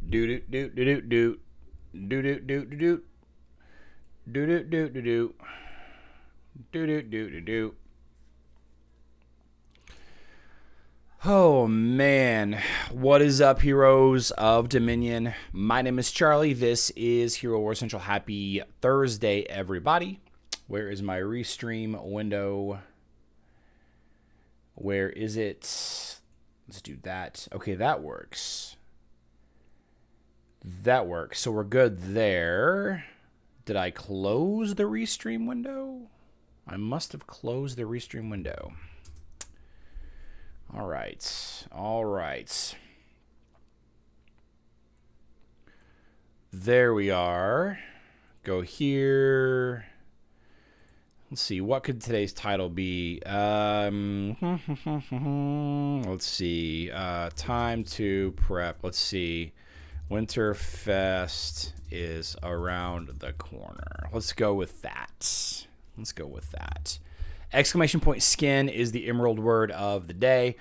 Do do do do do do do do do do do do do do do do do do do. Oh man, what is up, heroes of Dominion? My name is Charlie. This is Hero War Central. Happy Thursday, everybody. Where is my restream window? Where is it? Let's do that. Okay, that works. That works. So we're good there. Did I close the restream window? I must have closed the restream window. All right. All right. There we are. Go here. Let's see. What could today's title be? Let's see. Time to prep. Let's see. Winterfest is around the corner. Let's go with that. Let's go with that. Exclamation point skin is the emerald word of the day.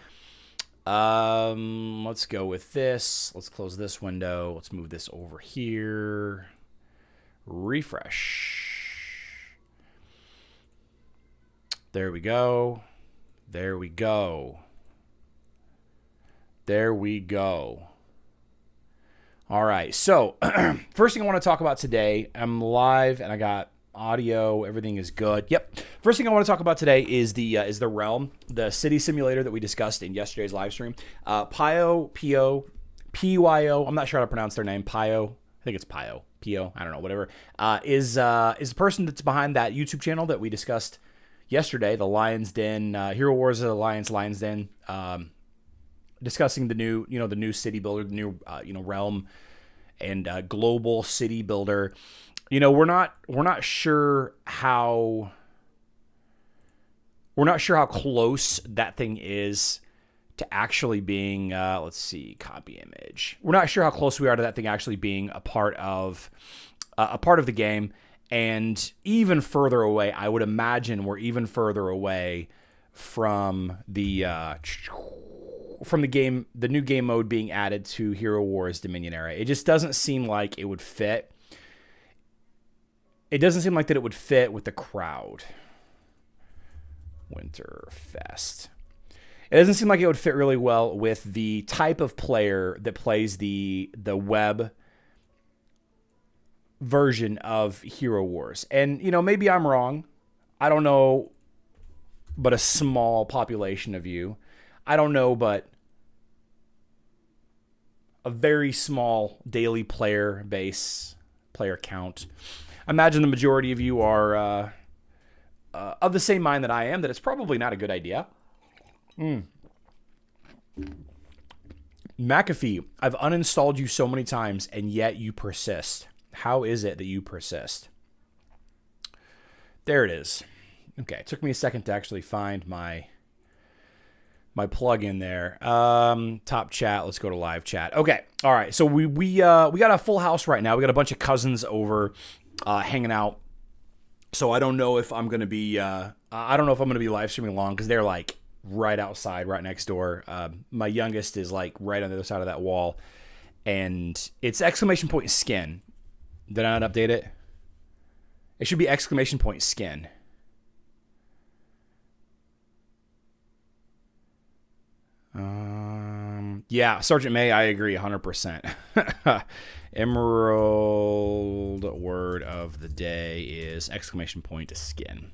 Let's go with this. Let's close this window. Let's move this over here. Refresh. There we go. There we go. There we go. All right. So first thing I want to talk about today, I'm live and I got audio, everything is good. Yep. First thing I want to talk about today is the realm, the city simulator that we discussed in yesterday's live stream. Pio, P-Y-O, I'm not sure how to pronounce their name. Pio, I think it's Pio, P-O, I don't know, whatever. Is the person that's behind that YouTube channel that we discussed yesterday, the Lion's Den, Hero Wars of the Lion's Den, discussing the new city builder, the new realm and global city builder. We're not sure how close that thing is to actually being, let's see, copy image. We're not sure how close we are to that thing actually being a part of the game. And even further away, I would imagine we're even further away from the game, the new game mode being added to Hero Wars Dominion Era. It just doesn't seem like it would fit. It doesn't seem like that it would fit with the crowd. Winterfest. It doesn't seem like it would fit really well with the type of player that plays the web version of Hero Wars. And, maybe I'm wrong. I don't know, but a small population of you. I don't know, but a very small daily player base, player count. I imagine the majority of you are of the same mind that I am, that it's probably not a good idea. McAfee, I've uninstalled you so many times, and yet you persist. How is it that you persist? There it is. Okay, it took me a second to actually find my plug in there. Top chat. Let's go to live chat. Okay. All right. So we got a full house right now. We got a bunch of cousins over. Hanging out. So I don't know if I'm going to be live streaming long because they're like right outside, right next door. My youngest is like right on the other side of that wall, and it's exclamation point skin. Did I not update it? It should be exclamation point skin. Yeah, Sergeant May, I agree 100%. Emerald word of the day is exclamation point skin.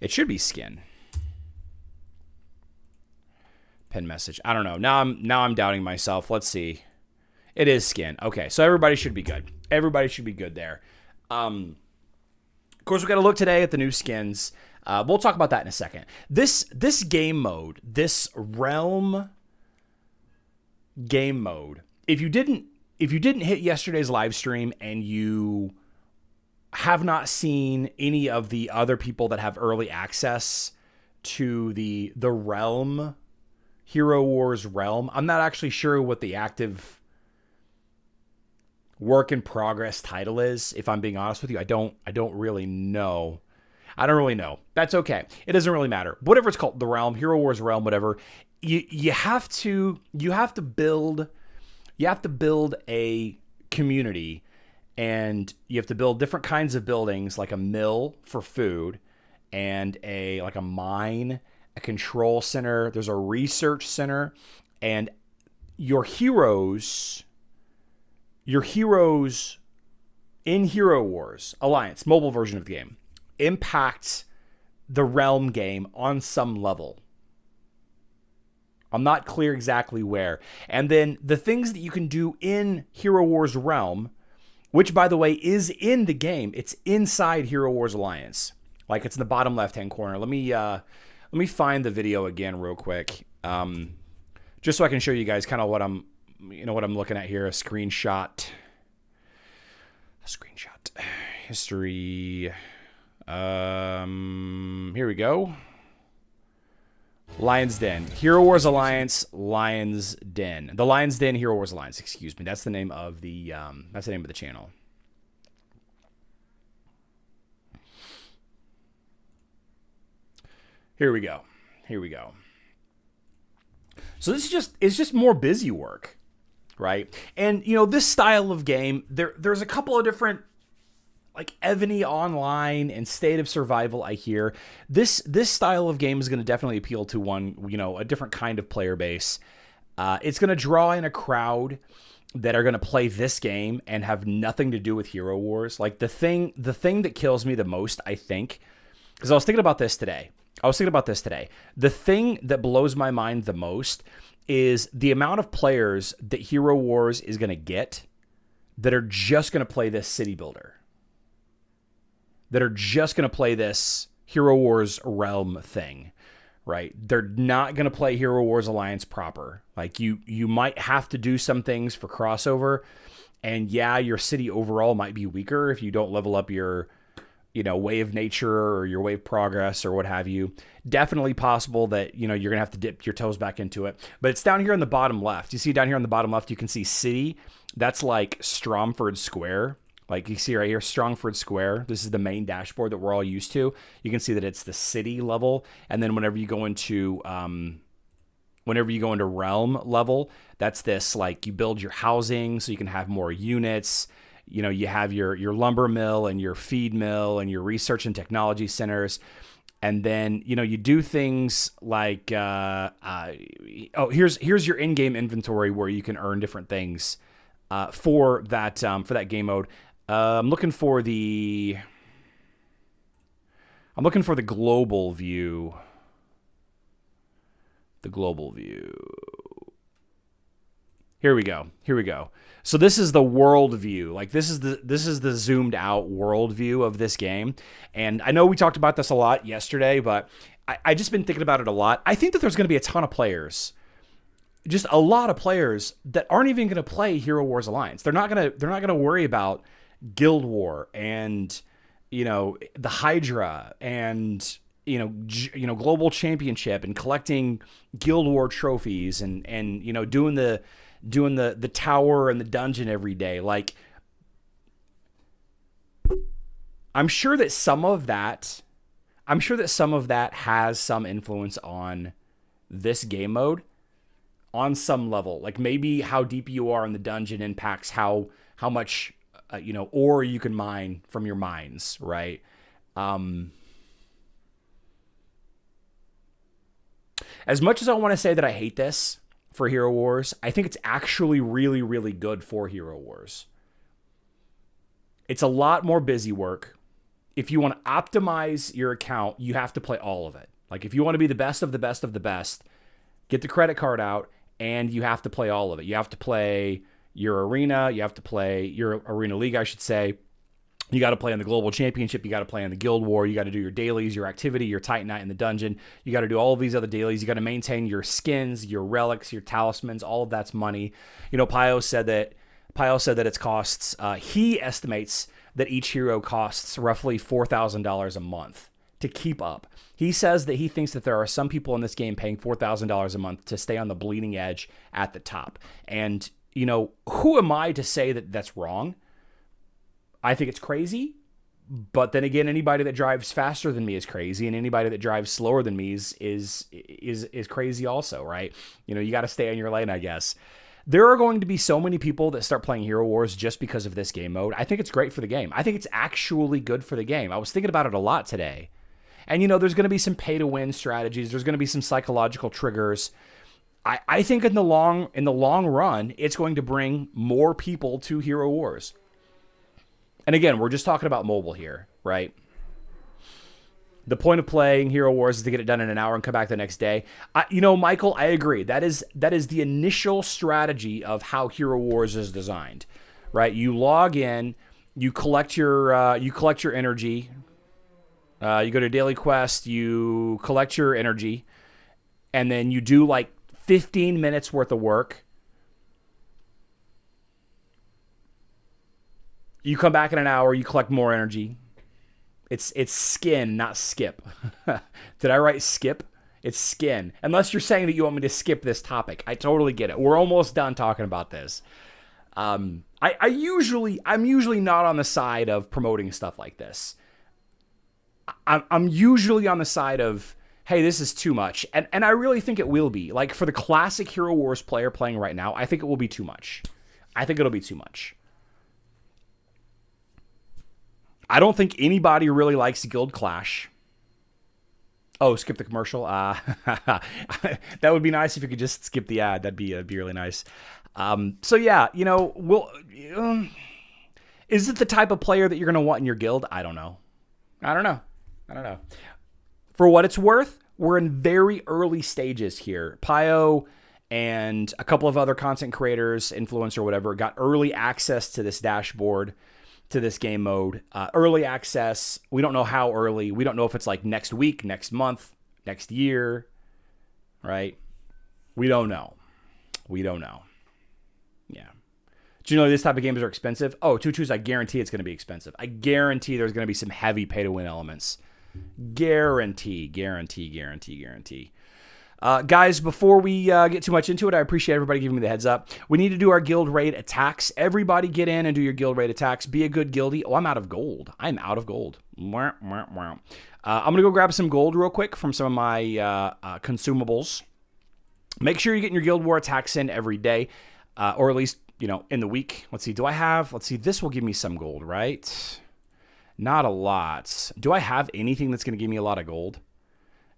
It should be skin. Pen message. I don't know. Now I'm doubting myself. Let's see. It is skin. Okay, so everybody should be good. Everybody should be good there. Of course, we got to look today at the new skins. We'll talk about that in a second. This game mode, this realm game mode. If you didn't hit yesterday's live stream and you have not seen any of the other people that have early access to the realm, Hero Wars realm, I'm not actually sure what the active work in progress title is. If I'm being honest with you, I don't really know. I don't really know. That's okay. It doesn't really matter. Whatever it's called, the realm, Hero Wars realm, whatever. You have to build You have to build a community, and you have to build different kinds of buildings, like a mill for food, and a mine, a control center. There's a research center, and your heroes in Hero Wars Alliance, mobile version of the game, impact the Realm game on some level. I'm not clear exactly where. And then the things that you can do in Hero Wars Realm, which, by the way, is in the game. It's inside Hero Wars Alliance. Like, it's in the bottom left-hand corner. Let me find the video again real quick, just so I can show you guys kind of what I'm looking at here. A screenshot. History. Here we go. Lion's Den. Hero Wars Alliance, Lion's Den. The Lion's Den Hero Wars Alliance, excuse me. That's the name of the channel. Here we go. So this is just more busy work, right? And this style of game, there's a couple of different, like Evany Online and State of Survival, I hear. This style of game is going to definitely appeal to a different kind of player base. It's going to draw in a crowd that are going to play this game and have nothing to do with Hero Wars. Like the thing that kills me the most, I think, because I was thinking about this today. The thing that blows my mind the most is the amount of players that Hero Wars is going to get that are just going to play this city builder, that are just going to play this Hero Wars Realm thing, right? They're not going to play Hero Wars Alliance proper. Like you might have to do some things for crossover, and yeah, your city overall might be weaker if you don't level up your wave nature or your wave progress or what have you. Definitely possible that, you're going to have to dip your toes back into it. But it's down here in the bottom left. You see down here on the bottom left, you can see city. That's like Stromford Square. Like you see right here, Stromford Square. This is the main dashboard that we're all used to. You can see that it's the city level. And then whenever you go into realm level, that's this, like you build your housing so you can have more units. You have your lumber mill and your feed mill and your research and technology centers. And then, you do things like, here's your in-game inventory where you can earn different things for that game mode. I'm looking for the global view. Here we go. So this is the world view. Like this is the zoomed out world view of this game. And I know we talked about this a lot yesterday, but I just been thinking about it a lot. I think that there's going to be a ton of players, just a lot of players that aren't even going to play Hero Wars Alliance. They're not going to worry about Guild War and the Hydra and Global Championship and collecting Guild War trophies and doing the tower and the dungeon every day. Like, I'm sure that some of that has some influence on this game mode on some level. Like maybe how deep you are in the dungeon impacts how much ore you can mine from your mines, right? As much as I want to say that I hate this for Hero Wars, I think it's actually really, really good for Hero Wars. It's a lot more busy work. If you want to optimize your account, you have to play all of it. Like if you want to be the best of the best of the best, get the credit card out and you have to play all of it. You have to play your arena, you have to play your arena league, I should say. You got to play in the Global Championship. You got to play in the Guild War. You got to do your dailies, your activity, your Titanite in the dungeon. You got to do all of these other dailies. You got to maintain your skins, your relics, your talismans. All of that's money. Pio said that its costs. He estimates that each hero costs roughly $4,000 a month to keep up. He says that he thinks that there are some people in this game paying $4,000 a month to stay on the bleeding edge at the top. And who am I to say that that's wrong? I think it's crazy, but then again, anybody that drives faster than me is crazy, and anybody that drives slower than me is crazy also, right? You got to stay in your lane, I guess. There are going to be so many people that start playing Hero Wars just because of this game mode. I think it's great for the game. I think it's actually good for the game. I was thinking about it a lot today. And, there's going to be some pay-to-win strategies. There's going to be some psychological triggers. I think in the long run, it's going to bring more people to Hero Wars. And again, we're just talking about mobile here, right? The point of playing Hero Wars is to get it done in an hour and come back the next day. Michael, I agree. That is the initial strategy of how Hero Wars is designed, right? You log in, you collect your energy. You go to Daily Quest, you collect your energy, and then you do like 15 minutes worth of work. You come back in an hour, you collect more energy. It's skin, not skip. Did I write skip? It's skin. Unless you're saying that you want me to skip this topic. I totally get it. We're almost done talking about this. I'm usually not on the side of promoting stuff like this. I'm usually on the side of, hey, this is too much. And I really think it will be. Like, for the classic Hero Wars player playing right now, I think it will be too much. I think it'll be too much. I don't think anybody really likes Guild Clash. Oh, skip the commercial? That would be nice if you could just skip the ad. That'd be really nice. So yeah, is it the type of player that you're going to want in your guild? I don't know. For what it's worth, we're in very early stages here. Pio and a couple of other content creators, influencer, whatever, got early access to this dashboard, to this game mode. Early access. We don't know how early. We don't know if it's like next week, next month, next year, right? We don't know. Yeah. Do you know this type of games are expensive? Oh, 2-2s, I guarantee it's going to be expensive. I guarantee there's going to be some heavy pay-to-win elements. Guarantee. Guys, before we get too much into it, I appreciate everybody giving me the heads up. We need to do our guild raid attacks. Everybody get in and do your guild raid attacks. Be a good guildie. Oh, I'm out of gold. I'm going to go grab some gold real quick from some of my consumables. Make sure you're getting your guild war attacks in every day, or at least, in the week. Let's see, this will give me some gold, right? Not a lot. Do I have anything that's going to give me a lot of gold?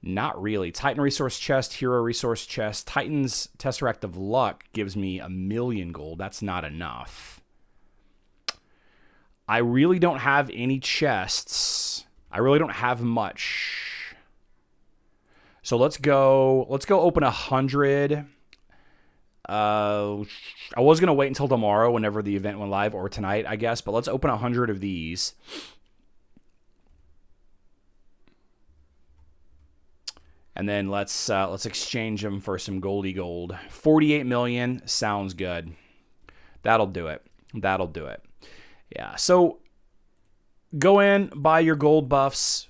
Not really. Titan resource chest, hero resource chest. Titan's Tesseract of Luck gives me 1,000,000 gold. That's not enough. I really don't have any chests. I really don't have much. So let's go open 100. I was going to wait until tomorrow whenever the event went live, or tonight, I guess, but let's open 100 of these. And then let's exchange them for some goldy gold. 48 million sounds good. That'll do it. Yeah. So go in, buy your gold buffs,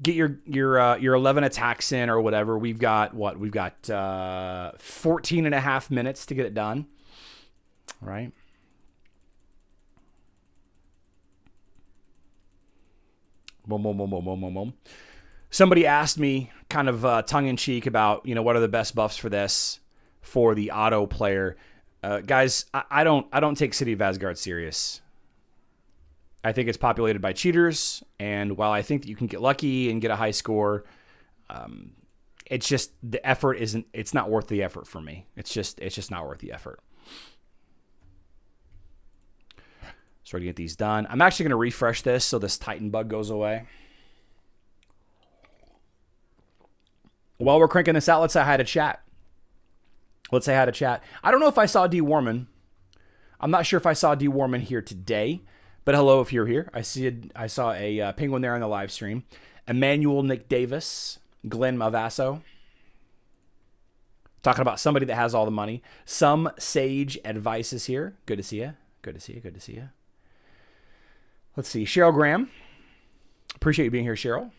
get your 11 attacks in or whatever. We've got 14 and a half minutes to get it done. All right. Boom. Somebody asked me, kind of tongue-in-cheek, about what are the best buffs for this, for the auto player. Guys, I don't take City of Asgard serious. I think it's populated by cheaters, and while I think that you can get lucky and get a high score, it's just the effort isn't. It's not worth the effort for me. It's just not worth the effort. So we're gonna get these done. I'm actually gonna refresh this so this Titan bug goes away. While we're cranking this out, let's say hi to chat. I don't know if I saw D. Warman. I'm not sure if I saw D. Warman here today, but hello if you're here. I saw a penguin there on the live stream. Emmanuel Nick Davis, Glenn Mavasso. Talking about somebody that has all the money. Some sage advice is here. Good to see you. Let's see. Cheryl Graham. Appreciate you being here, Cheryl.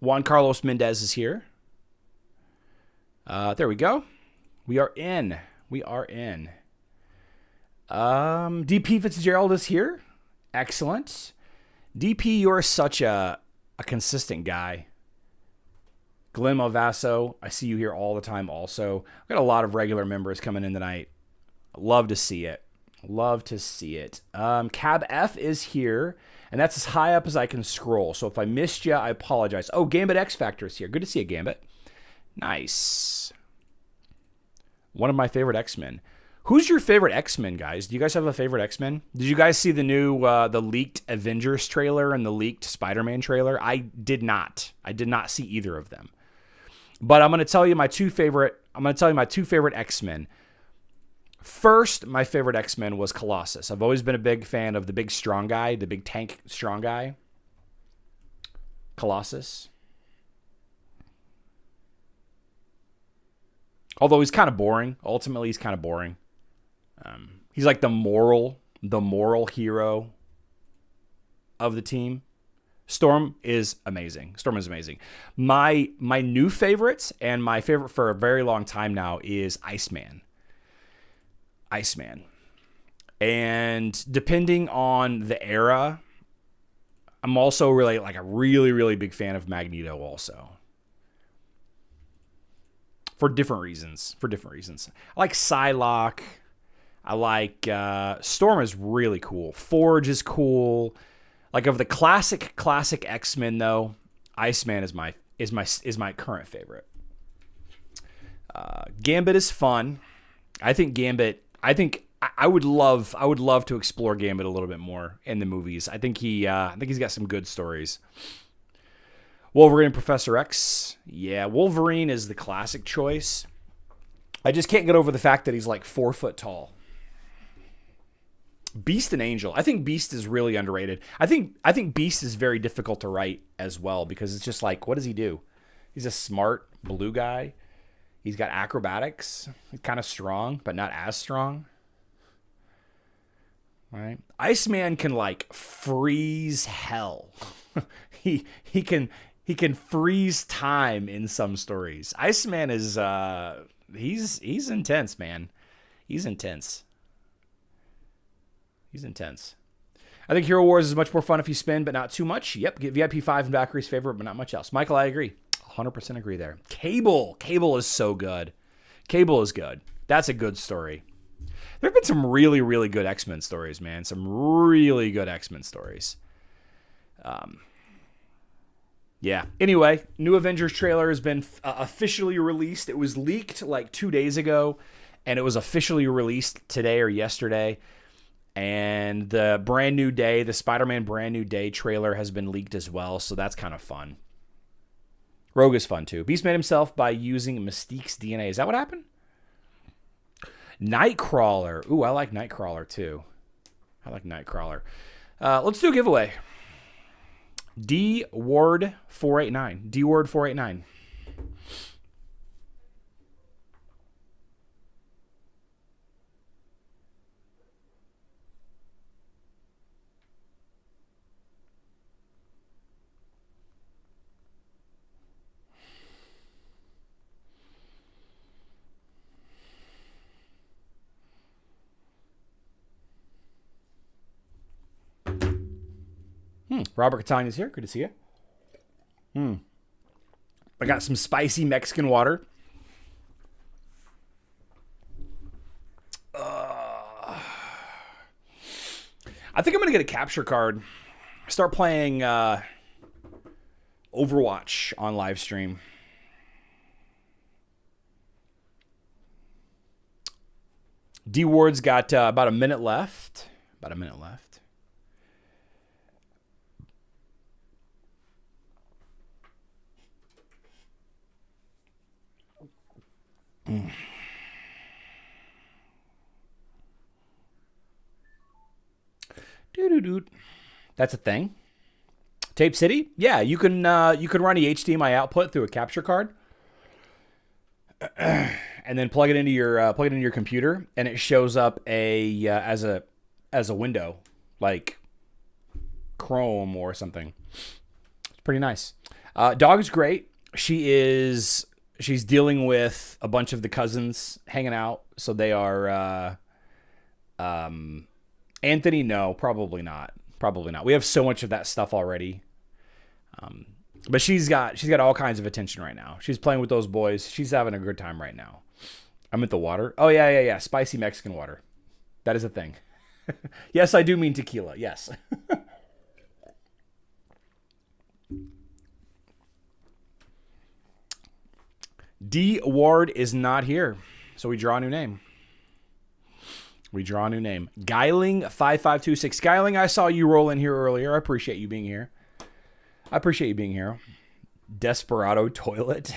Juan Carlos Mendez is here. There we go. We are in. DP Fitzgerald is here. Excellent. DP, you're such a consistent guy. Glenn Malvasso, I see you here all the time also. I've got a lot of regular members coming in tonight. Love to see it. Love to see it. Cab F is here, and that's as high up as I can scroll. So if I missed you, I apologize. Oh, Gambit X Factor is here. Good to see you, Gambit. Nice. One of my favorite X-Men. Who's your favorite X-Men, guys? Do you guys have a favorite X-Men? Did you guys see the new, the leaked Avengers trailer and the leaked Spider-Man trailer? I did not. I did not see either of them. But I'm going to tell you my two favorite X-Men. First, my favorite X-Men was Colossus. I've always been a big fan of the big strong guy, the big tank strong guy. Colossus. Although he's kind of boring. Ultimately, he's kind of boring. He's like the moral hero of the team. Storm is amazing. My new favorites, and my favorite for a very long time now, is Iceman. And depending on the era, I'm also really like a really big fan of Magneto also. For different reasons. I like Psylocke. I like Storm is really cool. Forge is cool. Like of the classic X-Men though, Iceman is my current favorite. Gambit is fun. I would love to explore Gambit a little bit more in the movies. I think he's got some good stories. Wolverine and Professor X. Yeah, Wolverine is the classic choice. I just can't get over the fact that he's like 4 foot tall. Beast and Angel. I think Beast is really underrated. I think Beast is very difficult to write as well because it's just like, what does he do? He's a smart blue guy. He's got acrobatics. He's kind of strong, but not as strong. Right? Iceman can like freeze hell. he can freeze time in some stories. Iceman is he's intense, man. He's intense. I think Hero Wars is much more fun if you spin, but not too much. Yep, get VIP 5 and Valkyrie's favorite, but not much else. Michael, I agree. 100% agree there. Cable is so good. Cable is good. That's a good story. There have been some really good X-Men stories, man. Some really good X-Men stories. Yeah. Anyway, new Avengers trailer has been officially released. It was leaked like 2 days ago, and it was officially released today or yesterday. And the brand new day, the Spider-Man brand new day trailer has been leaked as well, so that's kind of fun. Rogue is fun too. Beast made himself by using Mystique's DNA. Is that what happened? Nightcrawler. Ooh, I like Nightcrawler too. Let's do a giveaway. D Ward 489. D Ward 489. Robert Catania's here. Good to see you. I got some spicy Mexican water. I think I'm going to get a capture card. Start playing Overwatch on live stream. D Ward's got about a minute left. That's a thing. Tape City? Yeah, you can run the HDMI output through a capture card, and then plug it into your computer, and it shows up as a window, like Chrome or something. It's pretty nice. Dog's great. She's dealing with a bunch of the cousins hanging out, so they are. Anthony, no, probably not. We have so much of that stuff already. But she's got all kinds of attention right now. She's playing with those boys. She's having a good time right now. I'm at the water. Oh, yeah. Spicy Mexican water. That is a thing. Yes, I do mean tequila. Yes. D. Ward is not here. So we draw a new name. Geiling 5526. Geiling, I saw you roll in here earlier. I appreciate you being here. Desperado toilet.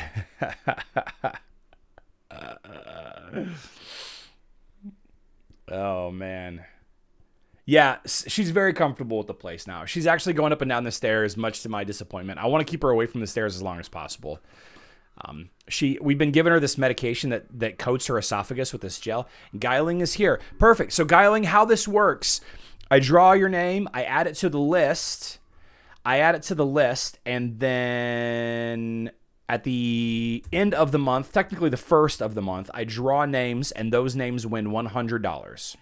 Oh, man. Yeah, she's very comfortable with the place now. She's actually going up and down the stairs, much to my disappointment. I want to keep her away from the stairs as long as possible. We've been giving her this medication that coats her esophagus with this gel. Geiling is here. Perfect. So Geiling, how this works, I draw your name, I add it to the list, and then at the end of the month, technically the first of the month, I draw names, and those names win $100.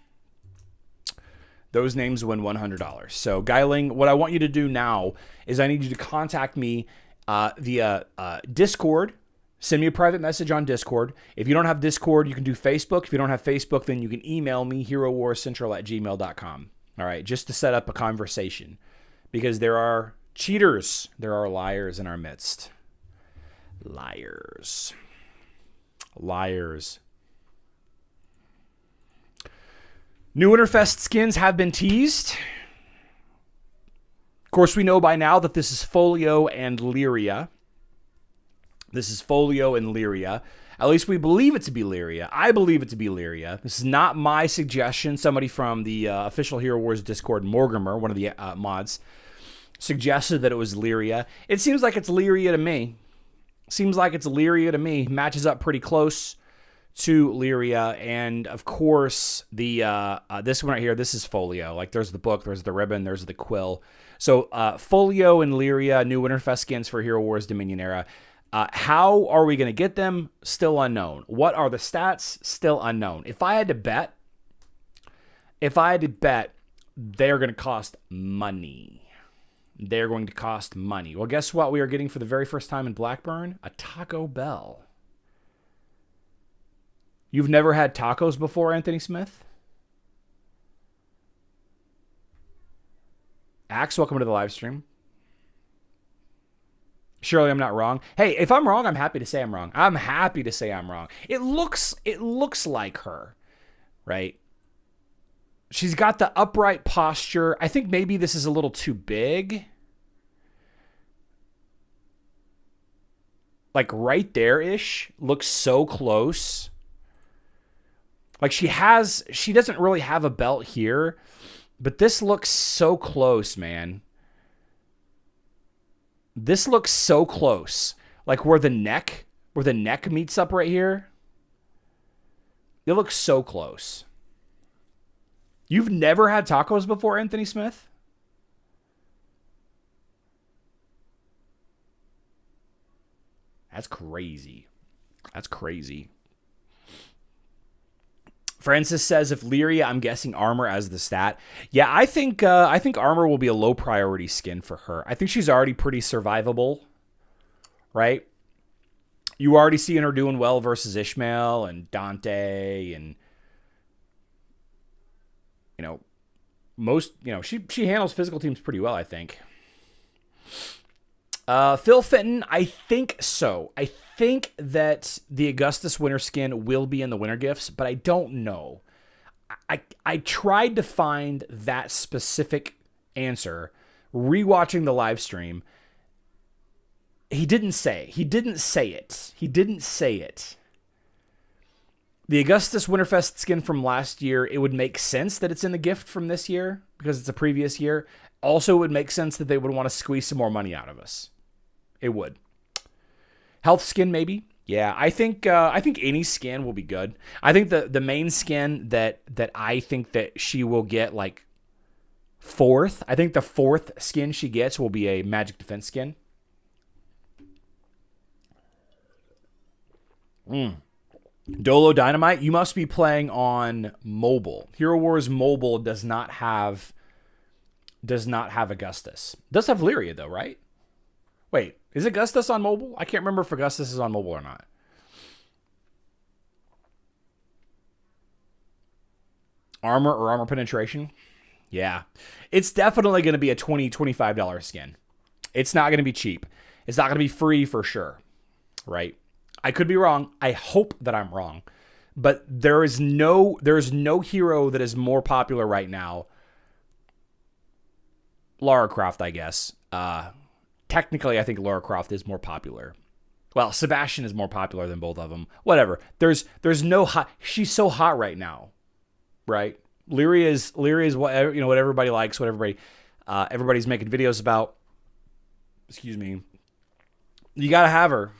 So Geiling, what I want you to do now is I need you to contact me via Discord. Send me a private message on Discord. If you don't have Discord, you can do Facebook. If you don't have Facebook, then you can email me, herowarscentral@gmail.com. All right, just to set up a conversation. Because there are cheaters. There are liars in our midst. Liars. New Winterfest skins have been teased. Of course, we know by now that this is Folio and Lyria. At least we believe it to be Lyria. I believe it to be Lyria. This is not my suggestion. Somebody from the official Hero Wars Discord, Morgamer, one of the mods, suggested that it was Lyria. It seems like it's Lyria to me. Matches up pretty close to Lyria. And, of course, the this one right here, this is Folio. Like, there's the book, there's the ribbon, there's the quill. So, Folio and Lyria, new Winterfest skins for Hero Wars Dominion Era. How are we going to get them? Still unknown. What are the stats? Still unknown. If I had to bet, they're going to cost money. Well, guess what we are getting for the very first time in Blackburn? A Taco Bell. You've never had tacos before, Anthony Smith? Axe, welcome to the live stream. Surely I'm not wrong. Hey, if I'm wrong, I'm happy to say I'm wrong. It looks like her, right? She's got the upright posture. I think maybe this is a little too big. Like right there-ish. Looks so close. Like she doesn't really have a belt here, but this looks so close, man. This looks so close. Like where the neck meets up right here. It looks so close. You've never had tacos before, Anthony Smith? That's crazy. Francis says, if Lyria, I'm guessing armor as the stat. Yeah, I think armor will be a low priority skin for her. I think she's already pretty survivable, right? You already seeing her doing well versus Ishmael and Dante and, she handles physical teams pretty well, I think. Phil Fenton, I think so. I think that the Augustus winter skin will be in the winter gifts, but I don't know. I tried to find that specific answer rewatching the live stream. He didn't say it. The Augustus Winterfest skin from last year, it would make sense that it's in the gift from this year because it's a previous year. Also, it would make sense that they would want to squeeze some more money out of us. It would. Health skin, maybe. Yeah, I think any skin will be good. I think the main skin that I think that she will get like fourth. I think the fourth skin she gets will be a magic defense skin. Dolo Dynamite, you must be playing on mobile. Hero Wars Mobile does not have Augustus. It does have Lyria though, right? Wait, is Augustus on mobile? I can't remember if Augustus is on mobile or not. Armor or armor penetration? Yeah. It's definitely going to be a $20, $25 skin. It's not going to be cheap. It's not going to be free for sure, right? I could be wrong. I hope that I'm wrong. But there is no hero that is more popular right now. Lara Croft, I guess. Technically, I think Lara Croft is more popular. Well, Sebastian is more popular than both of them. Whatever. There's no hot. She's so hot right now, right? Lyria is what what everybody likes, what everybody's making videos about. Excuse me. You gotta have her.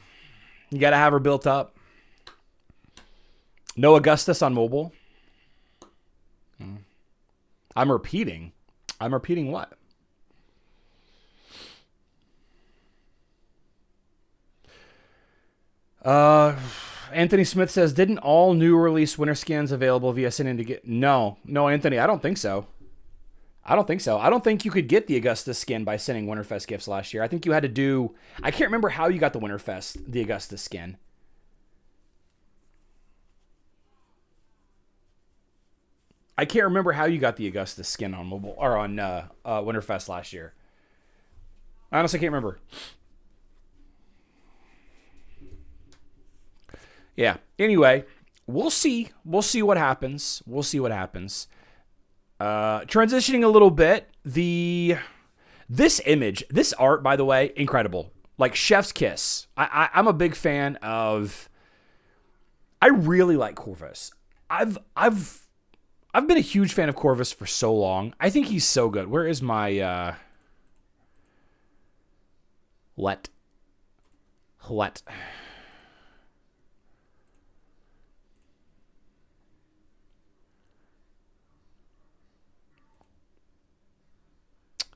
You gotta have her built up. No Augustus on mobile. I'm repeating what? Anthony Smith says, didn't all new release winter skins available via sending to get? No, Anthony, I don't think so. I don't think you could get the Augustus skin by sending Winterfest gifts last year. I think you had to do, I can't remember how you got the Augustus skin. I can't remember how you got the Augustus skin on mobile or on Winterfest last year. I honestly can't remember. Yeah. Anyway, we'll see. We'll see what happens. Transitioning a little bit, this image, this art, by the way, incredible. Like chef's kiss. I'm a big fan of. I really like Corvus. I've been a huge fan of Corvus for so long. I think he's so good. Where is my let?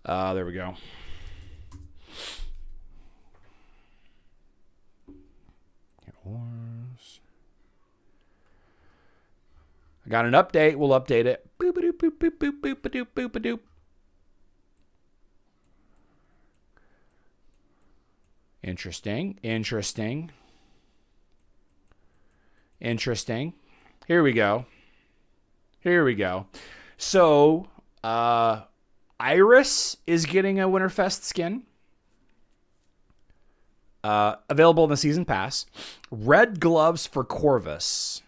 There we go. I got an update. We'll update it. Boop a doop boop boop boop boop a doop boop a doop. Interesting. Here we go. So, Iris is getting a Winterfest skin. Available in the season pass. Red gloves for Corvus.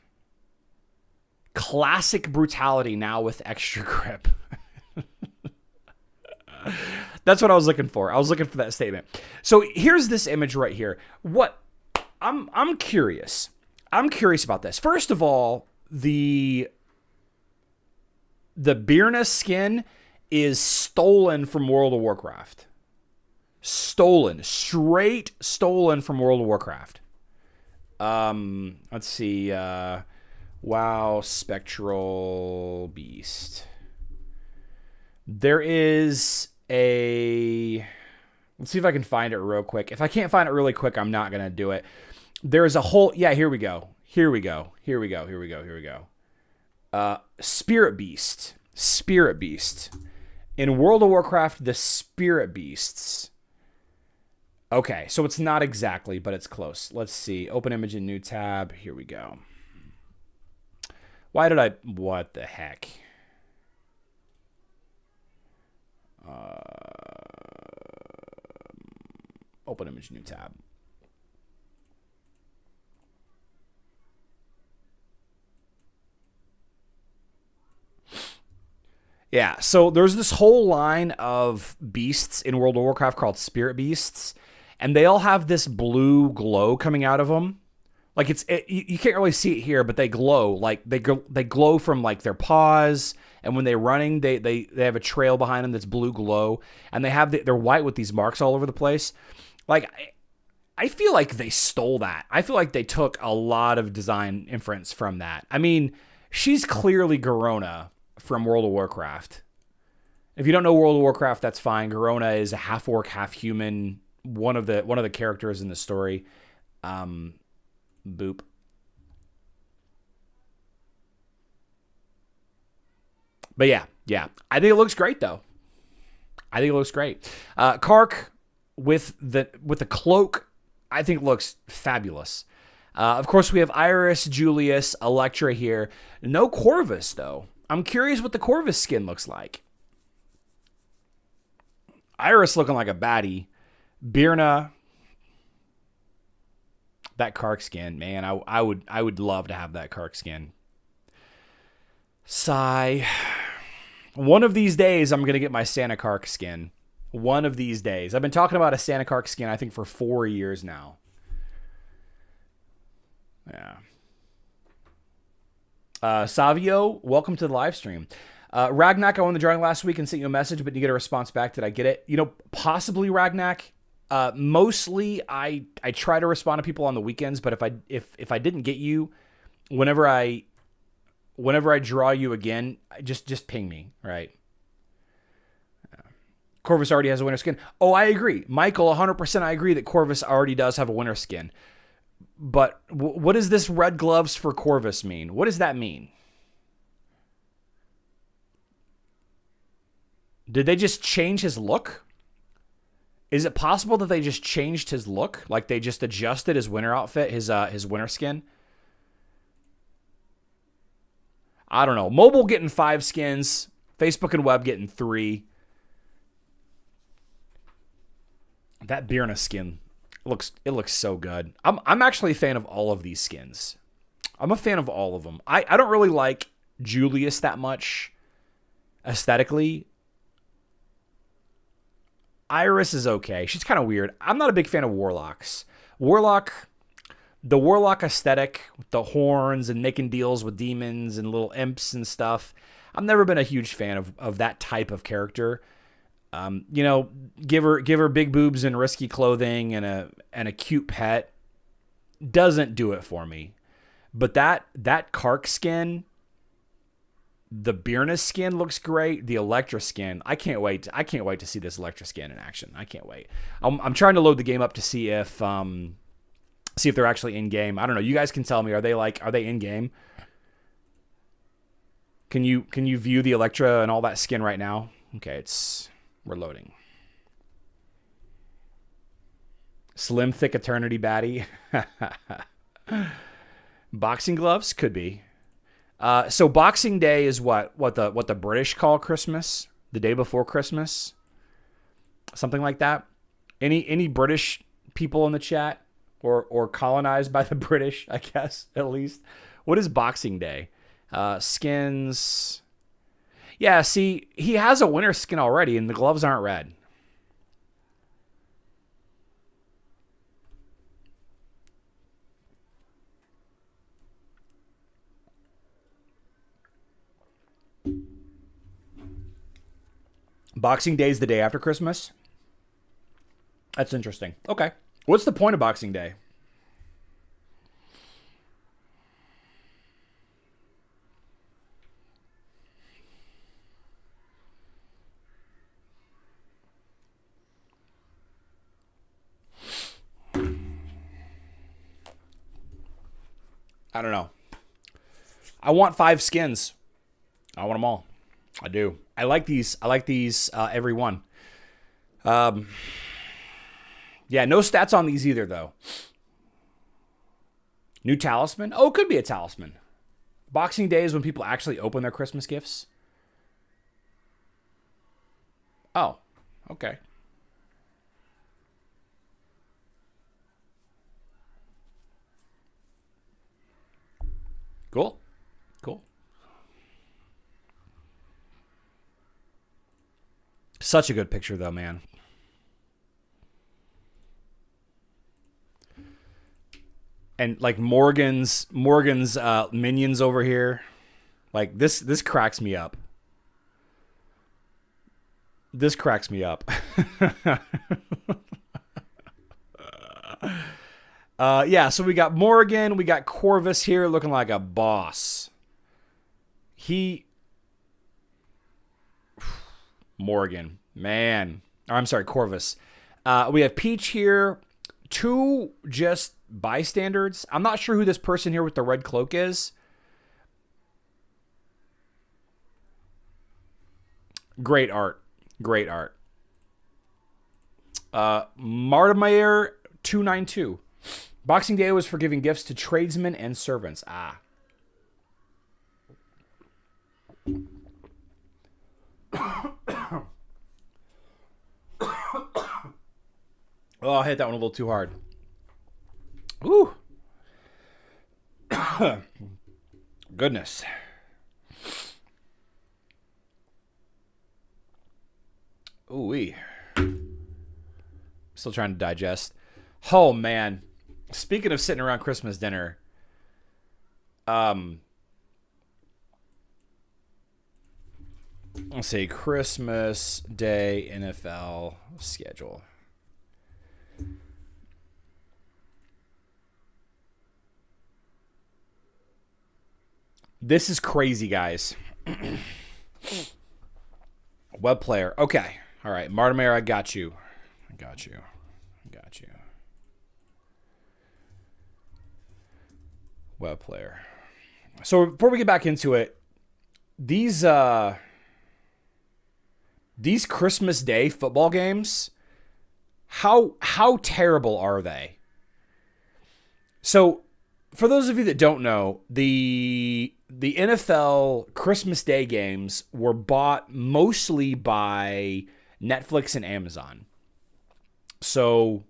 Classic brutality now with extra grip. That's what I was looking for. I was looking for that statement. So here's this image right here. What I'm curious. I'm curious about this. First of all, the Byrna skin is stolen from World of Warcraft. Straight stolen from World of Warcraft. Let's see. WoW Spectral Beast. There is a. Let's see if I can find it real quick. If I can't find it really quick, I'm not gonna do it. There's a whole. Yeah, here we go. Spirit Beast. In World of Warcraft, the Spirit Beasts. Okay, so it's not exactly, but it's close. Let's see. Open image in new tab. Here we go. Why did I... What the heck? Open image new tab. Yeah, so there's this whole line of beasts in World of Warcraft called Spirit Beasts, and they all have this blue glow coming out of them. Like you can't really see it here, but they glow. Like they glow from like their paws, and when they're running, they have a trail behind them that's blue glow, and they're white with these marks all over the place. Like I feel like they stole that. I feel like they took a lot of design inference from that. I mean, she's clearly Garona from World of Warcraft. If you don't know World of Warcraft, that's fine. Garona is a half orc, half human. One of the characters in the story. Boop. But yeah. I think it looks great though. Kark, with the cloak, I think looks fabulous. Of course, we have Iris, Julius, Electra here. No Corvus, though. I'm curious what the Corvus skin looks like. Iris looking like a baddie. Birna, that Kark skin, man, I would love to have that Kark skin. Sigh. One of these days, I'm going to get my Santa Kark skin. One of these days. I've been talking about a Santa Kark skin, I think, for 4 years now. Yeah. Savio, welcome to the live stream. Ragnak, I won the drawing last week and sent you a message, but did you get a response back? Did I get it? Possibly Ragnak. Mostly, I try to respond to people on the weekends, but if I didn't get you, whenever I draw you again, just ping me, right? Corvus already has a winter skin. Oh, I agree. Michael, 100% I agree that Corvus already does have a winter skin. But what does this red gloves for Corvus mean? What does that mean? Did they just change his look? Is it possible that they just changed his look? Like they just adjusted his winter outfit, his winter skin? I don't know. Mobile getting 5 skins. Facebook and web getting 3. That Birna skin it looks so good. I'm actually a fan of all of these skins. I'm a fan of all of them. I don't really like Julius that much aesthetically. Iris is okay. She's kind of weird. I'm not a big fan of Warlocks. The Warlock aesthetic with the horns and making deals with demons and little imps and stuff. I've never been a huge fan of that type of character. Give her big boobs and risky clothing and a cute pet doesn't do it for me. But that Kark skin, the Birna skin looks great. The Electra skin, I can't wait to see this Electra skin in action. I can't wait. I'm trying to load the game up to see if they're actually in game. I don't know. You guys can tell me. Are they in game? Can you view the Electra and all that skin right now? Okay, we're loading. Slim, thick Eternity baddie. Boxing gloves? Could be. So Boxing Day is what the British call Christmas? The day before Christmas? Something like that? Any British people in the chat? Or colonized by the British, I guess, at least. What is Boxing Day? Skins... Yeah, see, he has a winter skin already, and the gloves aren't red. Boxing Day is the day after Christmas? That's interesting. Okay. What's the point of Boxing Day? I don't know. I want 5 skins. I want them all. I do. I like these. Every one. Yeah, no stats on these either, though. New talisman? Oh, it could be a talisman. Boxing Day is when people actually open their Christmas gifts. Oh, okay. Cool. Such a good picture, though, man. And like Morgan's minions over here, like this cracks me up. This cracks me up. Yeah, so we got Morgan, we got Corvus here looking like a boss. Morgan, man. Or, I'm sorry, Corvus. We have Peach here. 2 just bystanders. I'm not sure who this person here with the red cloak is. Great art. Martimeyer 292. Boxing Day was for giving gifts to tradesmen and servants. Ah. Oh, I hit that one a little too hard. Ooh. Goodness. Ooh-wee. Still trying to digest. Oh, man. Speaking of sitting around Christmas dinner, let's see, Christmas Day NFL schedule. This is crazy, guys. Web player. Okay. All right. Martimer, I got you. Web player. So before we get back into it, these Christmas Day football games, how terrible are they? So for those of you that don't know, the NFL Christmas Day games were bought mostly by Netflix and Amazon. So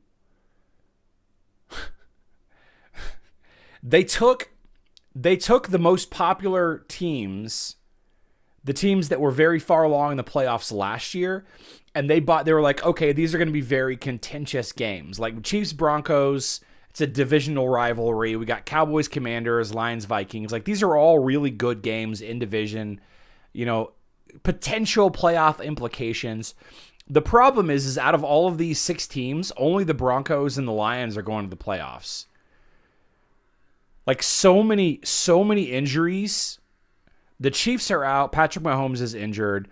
they took the most popular teams, the teams that were very far along in the playoffs last year, and they were like, okay, these are going to be very contentious games. Like Chiefs Broncos, it's a divisional rivalry. We got Cowboys Commanders, Lions Vikings. Like these are all really good games in division, potential playoff implications. The problem is out of all of these 6 teams, only the Broncos and the Lions are going to the playoffs. Like so many injuries. The Chiefs are out. Patrick Mahomes is injured.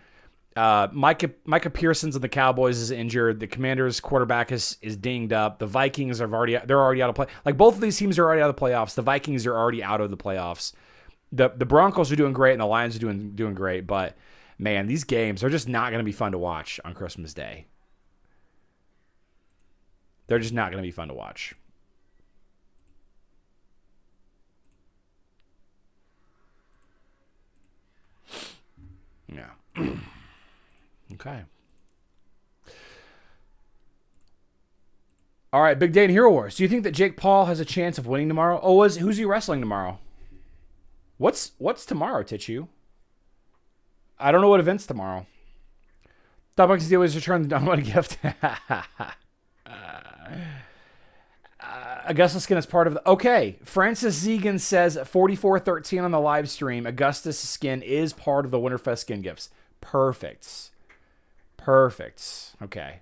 Micah Parsons of the Cowboys is injured. The Commanders quarterback is dinged up. The Vikings they're already out of play. Like both of these teams are already out of the playoffs. The Vikings are already out of the playoffs. The Broncos are doing great and the Lions are doing great, but man, these games are just not going to be fun to watch on Christmas Day. They're just not going to be fun to watch. Yeah. Okay. All right, big day in Hero Wars. Do you think that Jake Paul has a chance of winning tomorrow? Oh, who's he wrestling tomorrow? What's tomorrow, Tichu? I don't know what event's tomorrow. Starbucks deal is return the download gift. Augustus skin is part of the... Okay. Francis Zegan says 4413 on the live stream. Augustus skin is part of the Winterfest skin gifts. Perfect. Okay.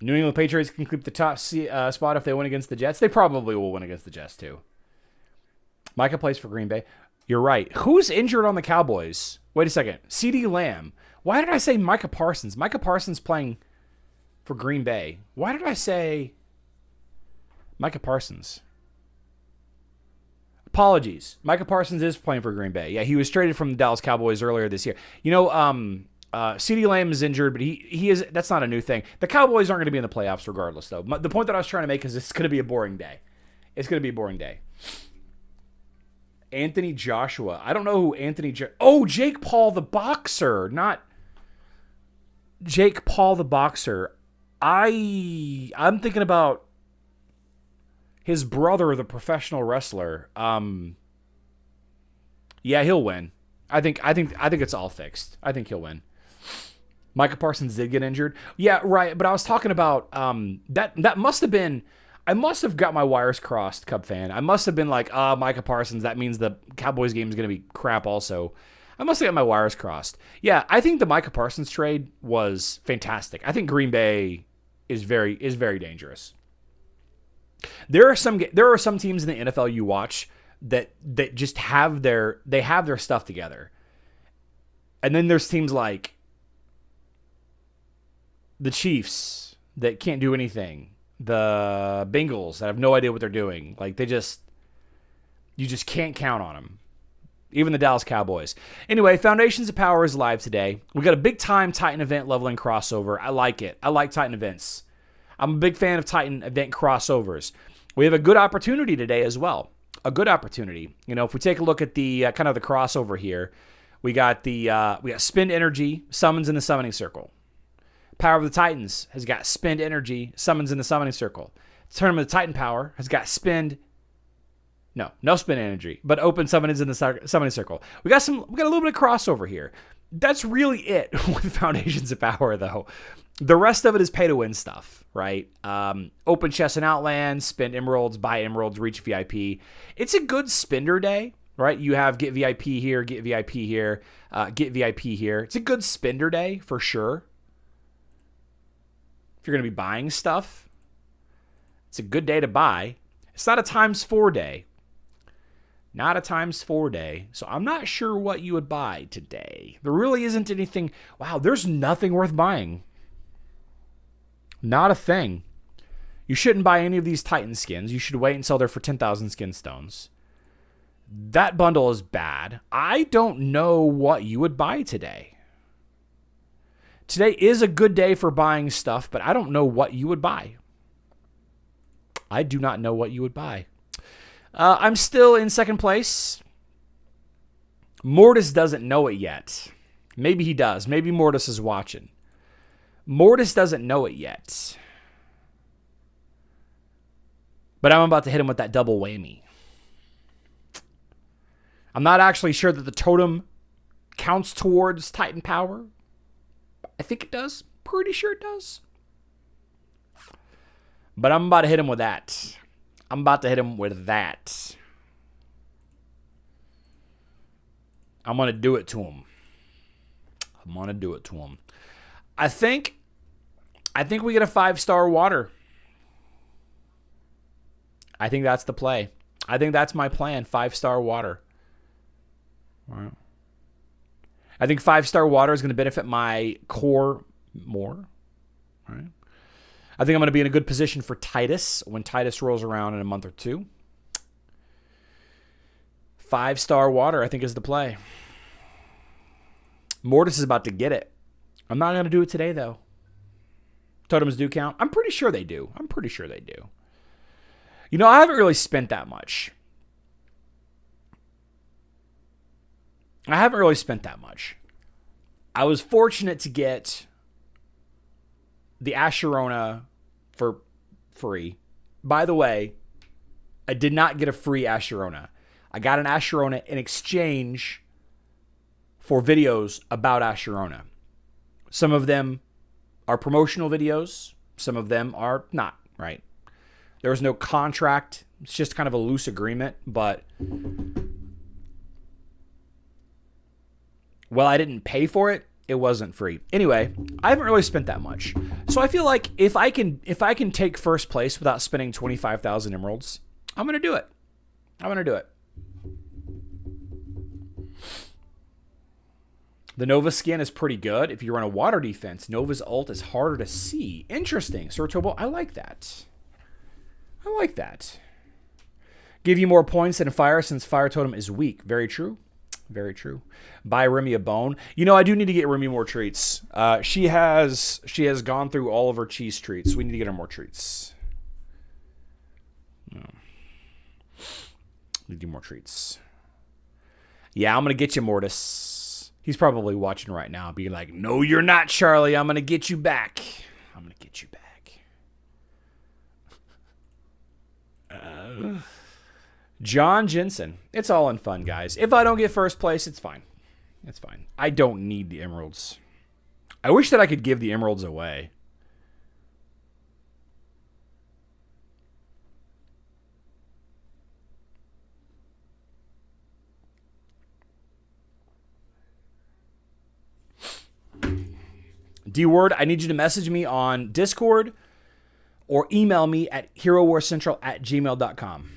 New England Patriots can keep the top spot if they win against the Jets. They probably will win against the Jets, too. Micah plays for Green Bay. You're right. Who's injured on the Cowboys? Wait a second. CeeDee Lamb. Why did I say Micah Parsons? Micah Parsons playing for Green Bay. Why did I say Micah Parsons? Apologies. Micah Parsons is playing for Green Bay. Yeah, he was traded from the Dallas Cowboys earlier this year. CeeDee Lamb is injured, but he is. That's not a new thing. The Cowboys aren't going to be in the playoffs regardless, though. The point that I was trying to make is it's going to be a boring day. It's going to be a boring day. Anthony Joshua. I don't know who Anthony... Jake Paul the boxer. Not Jake Paul the boxer. I'm thinking about his brother, the professional wrestler. Yeah, he'll win. I think it's all fixed. I think he'll win. Micah Parsons did get injured. Yeah, right. But I was talking about that must have been... I must have got my wires crossed, Cub fan. I must have been like, Micah Parsons, that means the Cowboys game is going to be crap also. I must have got my wires crossed. Yeah, I think the Micah Parsons trade was fantastic. I think Green Bay is very dangerous. There are some teams in the NFL you watch that just have their stuff together. And then there's teams like the Chiefs that can't do anything. The Bengals that have no idea what they're doing. Like you just can't count on them. Even the Dallas Cowboys. Anyway, Foundations of Power is live today. We got a big-time Titan event leveling crossover. I like it. I like Titan events. I'm a big fan of Titan event crossovers. We have a good opportunity today as well. A good opportunity. You know, if we take a look at the kind of the crossover here, we got Spend Energy, Summons in the Summoning Circle. Power of the Titans has got Spend Energy, Summons in the Summoning Circle. Tournament of Titan Power has got no Spend Energy, but Open Summons in the Summoning Circle. We got a little bit of crossover here. That's really it with Foundations of Power, though. The rest of it is pay-to-win stuff, right? Open chests and Outlands, spend emeralds, buy emeralds, reach VIP. It's a good spender day, right? You have get VIP here, get VIP here, get VIP here. It's a good spender day for sure. If you're going to be buying stuff, it's a good day to buy. It's not a ×4 day. Not a ×4 day. So I'm not sure what you would buy today. There really isn't anything. Wow, there's nothing worth buying. Not a thing. You shouldn't buy any of these Titan skins. You should wait until they're for 10,000 skin stones. That bundle is bad. I don't know what you would buy today. Today is a good day for buying stuff, but I don't know what you would buy. I do not know what you would buy. I'm still in second place. Mortis doesn't know it yet. Maybe he does. Maybe Mortis is watching. Mortis doesn't know it yet. But I'm about to hit him with that double whammy. I'm not actually sure that the totem counts towards Titan power. I think it does. Pretty sure it does. But I'm about to hit him with that. I'm going to do it to him. I think we get a 5-star water. I think that's the play. I think that's my plan. 5-star water. All right. I think 5-star water is going to benefit my core more. All right. I think I'm going to be in a good position for Titus when Titus rolls around in a month or two. 5-star water, I think, is the play. Mortis is about to get it. I'm not going to do it today, though. Totems do count. I'm pretty sure they do. You know, I haven't really spent that much. I was fortunate to get the Asherona for free. By the way, I did not get a free Asherona. I got an Asherona in exchange for videos about Asherona. Some of them are promotional videos. Some of them are not, right? There was no contract. It's just kind of a loose agreement. But, well, I didn't pay for it. It wasn't free. Anyway, I haven't really spent that much. So I feel like if I can take first place without spending 25,000 emeralds, I'm going to do it. The Nova skin is pretty good. If you run a water defense, Nova's ult is harder to see. Interesting. Sir Turbo, I like that. Give you more points than fire since fire totem is weak. Very true. Buy Remy a bone. You know, I do need to get Remy more treats. She has gone through all of her cheese treats. We need to get her more treats. Need to get more treats. Yeah, I'm going to get you, Mortis. He's probably watching right now, being like, no, you're not, Charlie. I'm going to get you back. John Jensen. It's all in fun, guys. If I don't get first place, it's fine. I don't need the emeralds. I wish that I could give the emeralds away. D-Word, I need you to message me on Discord or email me at herowarcentral@gmail.com.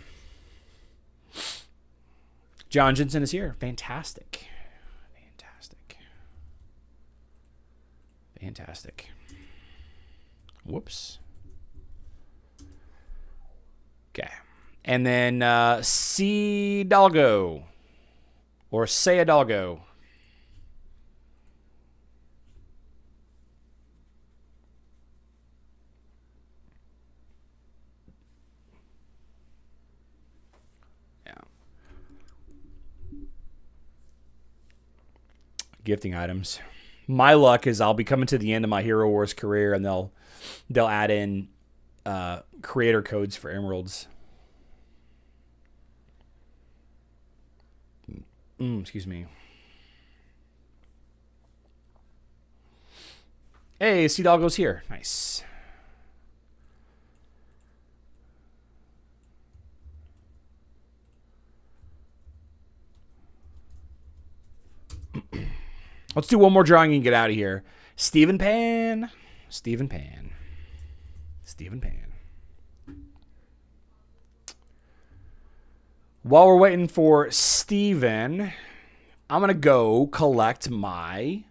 John Jensen is here. Fantastic. Whoops. Okay. And then C. Dalgo. or say a doggo. Yeah. Gifting items. My luck is I'll be coming to the end of my Hero Wars career, and they'll add in creator codes for emeralds. Excuse me. Hey, Sea Doggo's here. Nice. Let's do one more drawing and get out of here. Stephen Pan. Stephen Pan. Stephen Pan. While we're waiting for Steven, I'm going to go collect my...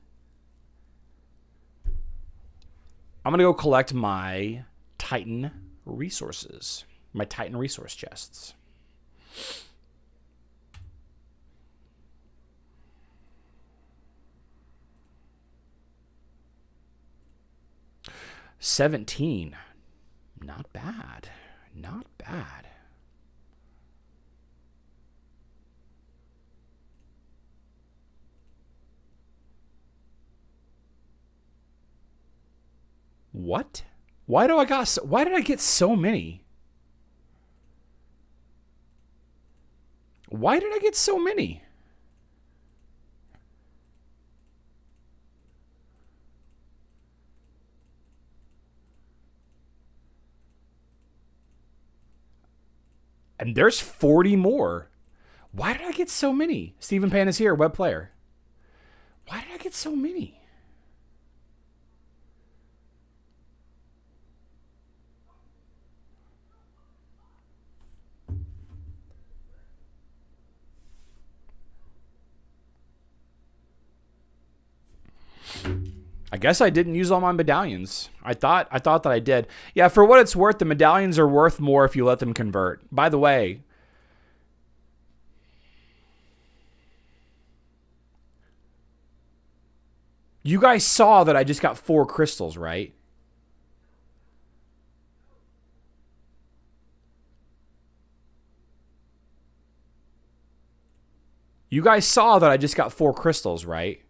Titan resources. My Titan resource chests. $17. Not bad. Not bad. What? Why did I get so many? Why did I get so many? And there's 40 more. Why did I get so many? Stephen Pan is here, web player. Why did I get so many? I guess I didn't use all my medallions. I thought that I did. Yeah, for what it's worth, the medallions are worth more if you let them convert. By the way, you guys saw that I just got 4 crystals, right? You guys saw that I just got 4 crystals, right?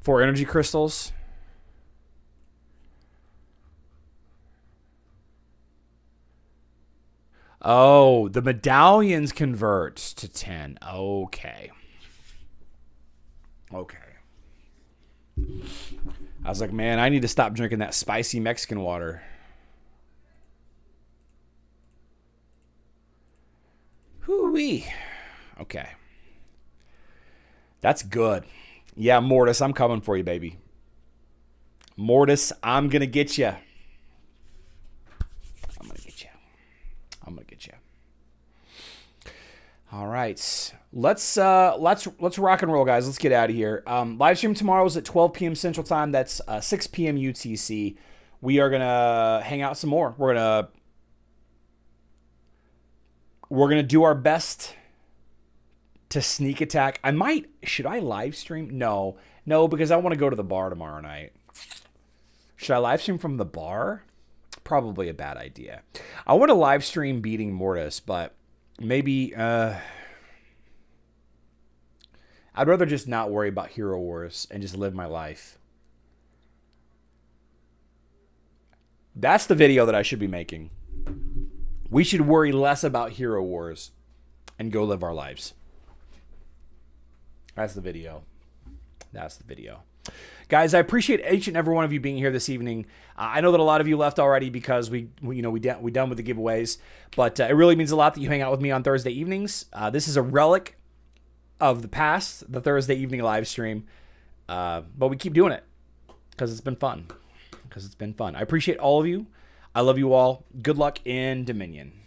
4 energy crystals. Oh, the medallions convert to 10. Okay. Okay. I was like, man, I need to stop drinking that spicy Mexican water. Hoo-wee. Okay. That's good. Yeah, Mortis, I'm coming for you, baby. Mortis, I'm going to get you. I'm going to get you. I'm going to get you. All right. Let's rock and roll, guys. Let's get out of here. Live stream tomorrow is at 12 p.m. Central Time. That's 6 p.m. UTC. We are going to hang out some more. We're going to do our best to sneak attack. Should I live stream? No, because I want to go to the bar tomorrow night. Should I live stream from the bar? Probably a bad idea. I want to live stream beating Mortis, but maybe I'd rather just not worry about Hero Wars and just live my life. That's the video that I should be making. We should worry less about Hero Wars and go live our lives. That's the video. That's the video. Guys, I appreciate each and every one of you being here this evening. I know that a lot of you left already because we done with the giveaways, but it really means a lot that you hang out with me on Thursday evenings. This is a relic of the past, the Thursday evening live stream, but we keep doing it because it's been fun. I appreciate all of you. I love you all. Good luck in Dominion.